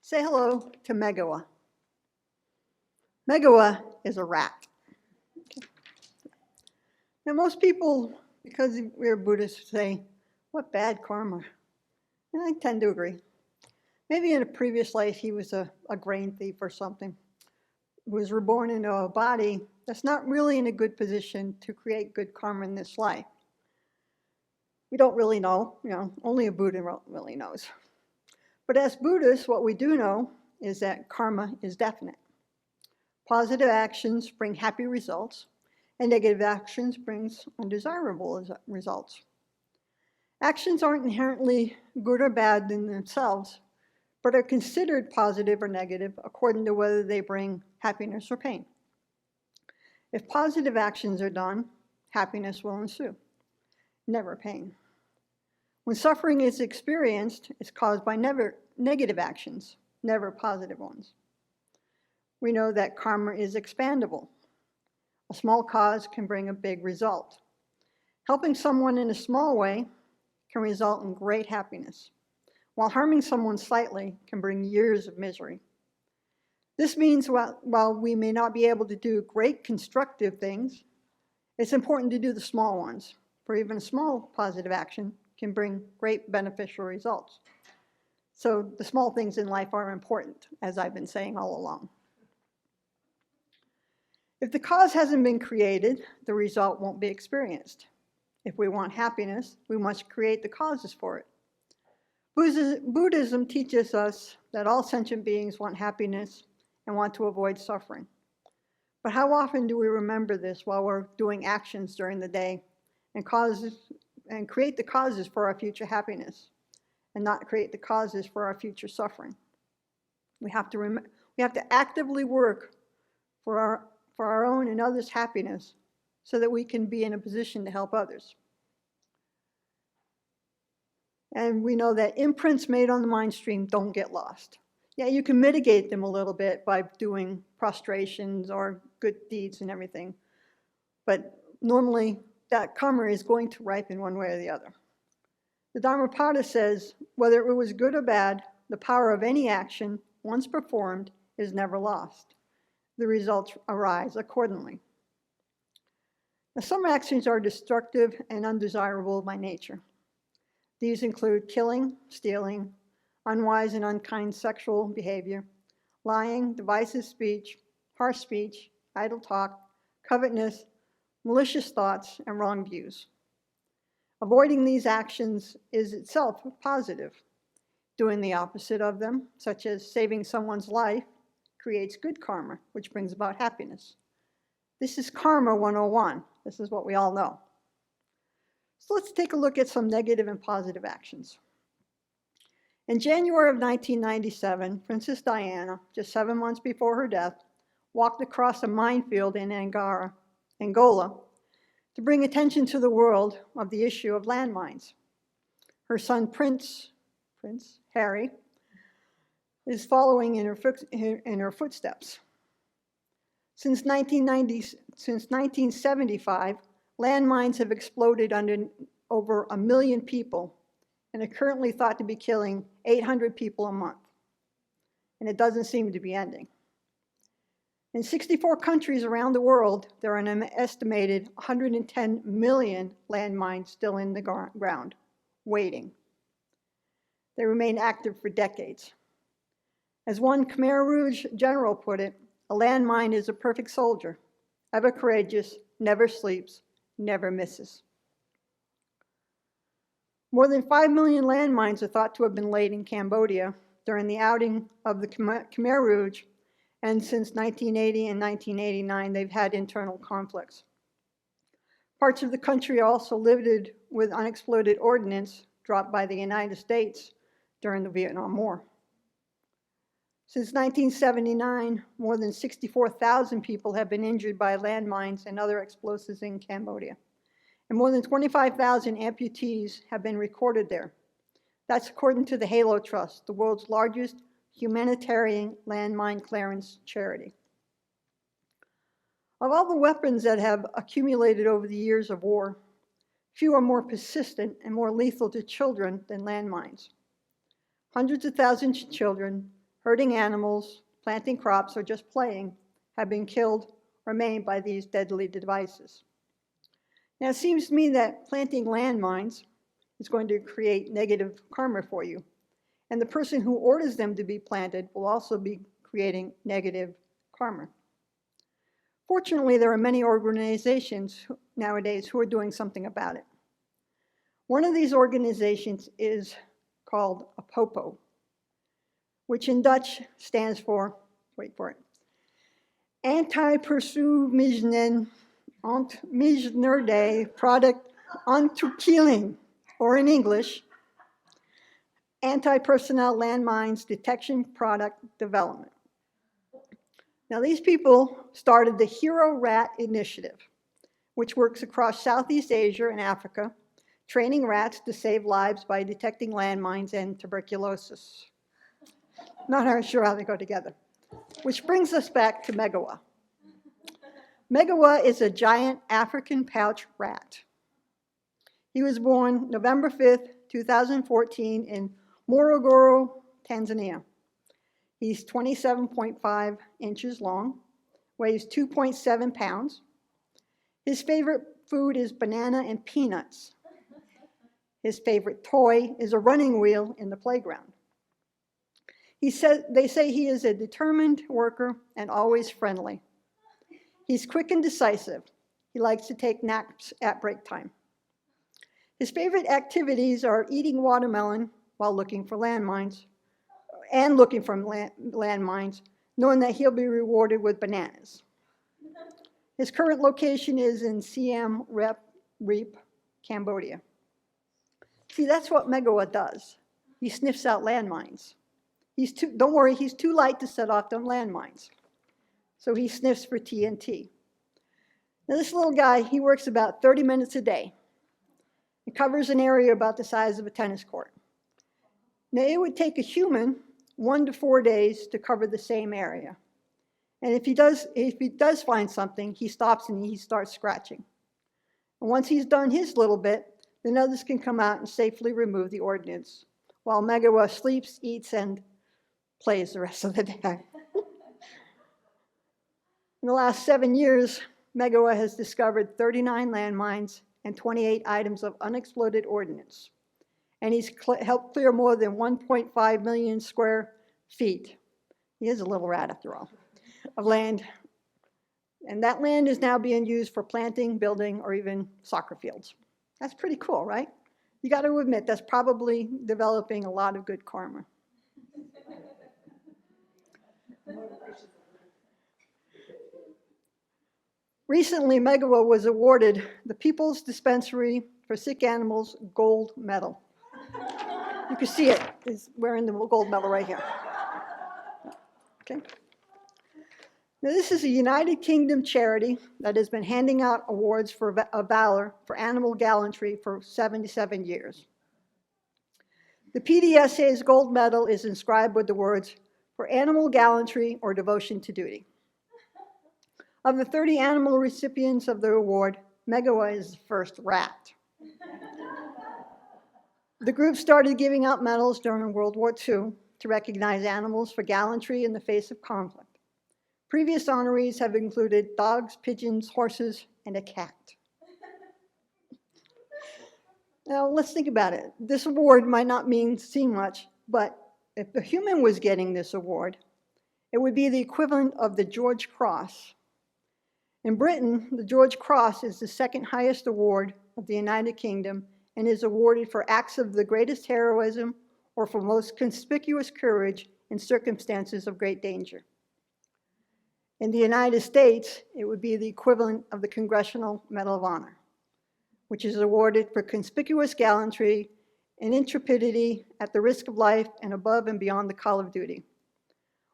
Say hello to Megawa. Megawa is a rat. Now most people, because we're Buddhists, say, what bad karma? And I tend to agree. Maybe in a previous life he was a grain thief or something, who was reborn into a body that's not really in a good position to create good karma in this life. We don't really know, only a Buddha really knows. But as Buddhists, what we do know is that karma is definite. Positive actions bring happy results, and negative actions brings undesirable results. Actions aren't inherently good or bad in themselves, but are considered positive or negative according to whether they bring happiness or pain. If positive actions are done, happiness will ensue, never pain. When suffering is experienced, it's caused by negative actions, never positive ones. We know that karma is expandable. A small cause can bring a big result. Helping someone in a small way can result in great happiness, while harming someone slightly can bring years of misery. This means while we may not be able to do great constructive things, it's important to do the small ones, for even a small positive action can bring great beneficial results. So the small things in life are important, as I've been saying all along. If the cause hasn't been created, the result won't be experienced. If we want happiness, we must create the causes for it. Buddhism teaches us that all sentient beings want happiness and want to avoid suffering. But how often do we remember this while we're doing actions during the day and create the causes for our future happiness and not create the causes for our future suffering? We have to actively work for our own and others' happiness so that we can be in a position to help others. And we know that imprints made on the mind stream don't get lost. Yeah, you can mitigate them a little bit by doing prostrations or good deeds and everything, but normally that karma is going to ripen one way or the other. The Dhammapada says, whether it was good or bad, the power of any action, once performed, is never lost. The results arise accordingly. Now, some actions are destructive and undesirable by nature. These include killing, stealing, unwise and unkind sexual behavior, lying, divisive speech, harsh speech, idle talk, covetousness, malicious thoughts, and wrong views. Avoiding these actions is itself positive. Doing the opposite of them, such as saving someone's life, creates good karma, which brings about happiness. This is Karma 101. This is what we all know. So let's take a look at some negative and positive actions. In January of 1997, Princess Diana, just 7 months before her death, walked across a minefield in Angola, to bring attention to the world of the issue of landmines. Her son, Prince Harry, is following in her footsteps. Since 1975, landmines have exploded under over 1 million people and are currently thought to be killing 800 people a month. And it doesn't seem to be ending. In 64 countries around the world, there are an estimated 110 million landmines still in the ground, waiting. They remain active for decades. As one Khmer Rouge general put it, a landmine is a perfect soldier, ever courageous, never sleeps, never misses. More than 5 million landmines are thought to have been laid in Cambodia during the outing of the Khmer Rouge, and since 1980 and 1989, they've had internal conflicts. Parts of the country are also littered with unexploded ordnance dropped by the United States during the Vietnam War. Since 1979, more than 64,000 people have been injured by landmines and other explosives in Cambodia. And more than 25,000 amputees have been recorded there. That's according to the Halo Trust, the world's largest humanitarian landmine clearance charity. Of all the weapons that have accumulated over the years of war, few are more persistent and more lethal to children than landmines. Hundreds of thousands of children herding animals, planting crops, or just playing have been killed or maimed by these deadly devices. Now, it seems to me that planting landmines is going to create negative karma for you. And the person who orders them to be planted will also be creating negative karma. Fortunately, there are many organizations nowadays who are doing something about it. One of these organizations is called APOPO, which in Dutch stands for, wait for it, Anti-Persoonlijke Ontmisnerde Product Onttoekeling, or in English, Anti-Personnel Landmines Detection Product Development. Now, these people started the Hero Rat Initiative, which works across Southeast Asia and Africa, training rats to save lives by detecting landmines and tuberculosis. Not sure how they go together. Which brings us back to Megawa. Megawa is a giant African pouch rat. He was born November 5th, 2014 in Morogoro, Tanzania. He's 27.5 inches long, weighs 2.7 pounds. His favorite food is banana and peanuts. His favorite toy is a running wheel in the playground. They say he is a determined worker and always friendly. He's quick and decisive. He likes to take naps at break time. His favorite activities are eating watermelon while looking for landmines, knowing that he'll be rewarded with bananas. His current location is in Siem Reap, Cambodia. See, that's what Megawa does. He sniffs out landmines. Don't worry, he's too light to set off them landmines. So he sniffs for TNT. Now, this little guy, he works about 30 minutes a day. It covers an area about the size of a tennis court. Now, it would take a human 1 to 4 days to cover the same area. And if he does find something, he stops and he starts scratching. And once he's done his little bit, then others can come out and safely remove the ordnance, while Megawa sleeps, eats, and plays the rest of the day. In the last 7 years, Megawa has discovered 39 landmines and 28 items of unexploded ordnance. And he's helped clear more than 1.5 million square feet. He is a little rat, after all, of land. And that land is now being used for planting, building, or even soccer fields. That's pretty cool, right? You got to admit, that's probably developing a lot of good karma. Recently, Megawa was awarded the People's Dispensary for Sick Animals Gold Medal. You can see it. He's wearing the gold medal right here. Okay. Now, this is a United Kingdom charity that has been handing out awards for valor for animal gallantry for 77 years. The PDSA's gold medal is inscribed with the words, "For animal gallantry or devotion to duty." Of the 30 animal recipients of the award, Megawa is the first rat. The group started giving out medals during World War II to recognize animals for gallantry in the face of conflict. Previous honorees have included dogs, pigeons, horses, and a cat. Now, let's think about it. This award might not seem much, but if a human was getting this award, it would be the equivalent of the George Cross. In Britain, the George Cross is the second highest award of the United Kingdom and is awarded for acts of the greatest heroism or for most conspicuous courage in circumstances of great danger. In the United States, it would be the equivalent of the Congressional Medal of Honor, which is awarded for conspicuous gallantry and intrepidity at the risk of life and above and beyond the call of duty.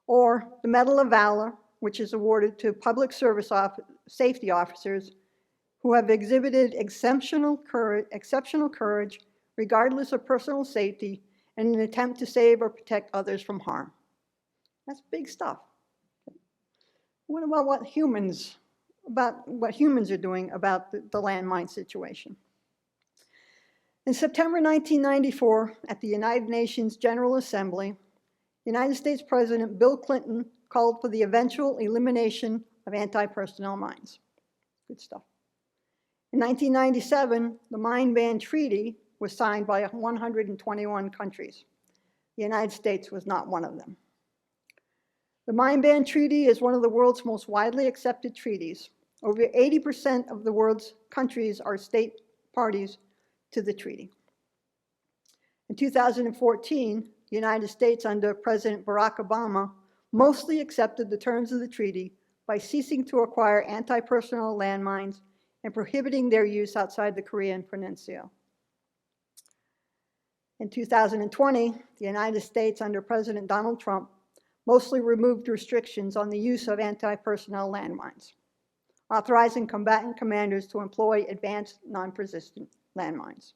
Or the Medal of Valor, which is awarded to public service safety officers who have exhibited exceptional courage regardless of personal safety in an attempt to save or protect others from harm. That's big stuff. What about what humans are doing about the landmine situation? In September 1994, at the United Nations General Assembly, United States President Bill Clinton called for the eventual elimination of anti-personnel mines. Good stuff. In 1997, the Mine Ban Treaty was signed by 121 countries. The United States was not one of them. The Mine Ban Treaty is one of the world's most widely accepted treaties. Over 80% of the world's countries are state parties to the treaty. In 2014, the United States under President Barack Obama mostly accepted the terms of the treaty by ceasing to acquire anti-personnel landmines and prohibiting their use outside the Korean Peninsula. In 2020, the United States under President Donald Trump mostly removed restrictions on the use of anti-personnel landmines, authorizing combatant commanders to employ advanced non-persistent landmines.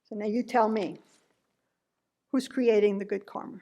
So now you tell me, who's creating the good karma?